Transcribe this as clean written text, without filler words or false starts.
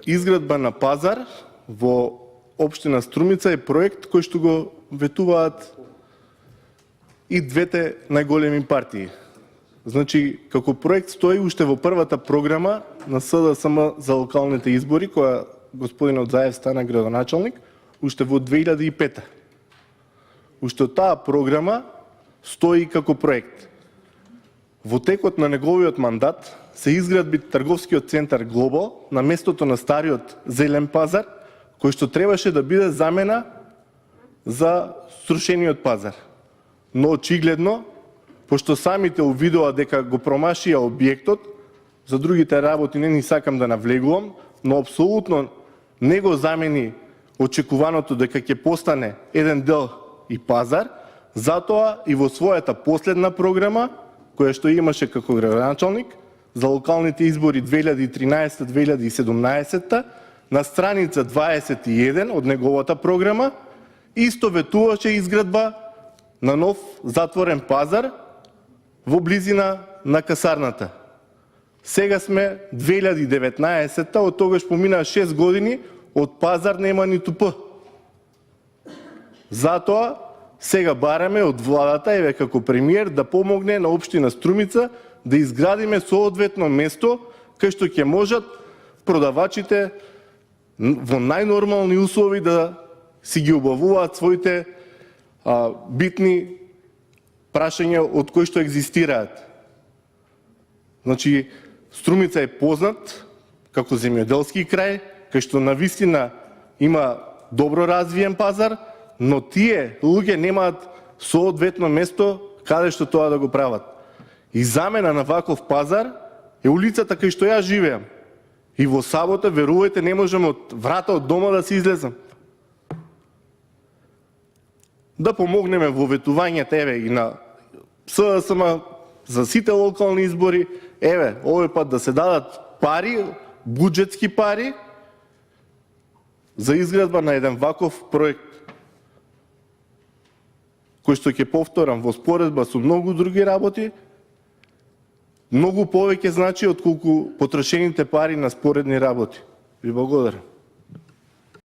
изградба на пазар во општина Струмица е проект кој што го ветуваат и двете најголеми партии. Значи, како проект стои уште во првата програма на СДСМ за локалните избори, која господинот Заев стана градоначалник, уште во 2005. Уште таа програма стои како проект. Во текот на неговиот мандат се изгради трговскиот центар Глобал на местото на стариот зелен пазар, кој што требаше да биде замена за срушениот пазар. Но очигледно, пошто самите увидува дека го промашија објектот, за другите работи не ни сакам да навлегувам, но апсолутно не го замени очекуваното дека ќе постане еден дел и пазар, затоа и во својата последна програма, која што имаше како градоначалник, за локалните избори 2013-2017, на страница 21 од неговата програма, исто ветуваше изградба на нов затворен пазар во близина на касарната. Сега сме 2019, од тогаш поминаа 6 години, од пазар нема ниту П. Затоа, сега бараме од владата, еве како премиер, да помогне на општина Струмица да изградиме соодветно место кај што ќе можат продавачите во најнормални услови да си ги обавуваат своите битни прашања од кои што екзистираат. Значи, Струмица е познат како земјоделски крај, кај што навистина има добро развиен пазар, но тие луѓе немаат соодветно место каде што тоа да го прават. И замена на ваков пазар е улицата кај што ја живеам. И во сабота, верувајте, не можам од врата од дома да се излезам. Да помогнеме во ветувањето, еве, и на СДСМ за сите локални избори, еве, овој пат да се дадат пари, буџетски пари, за изградба на еден ваков проект, кој што ќе повторам во споредба со многу други работи, многу повеќе значи отколку потрошените пари на споредни работи. Ви благодарам.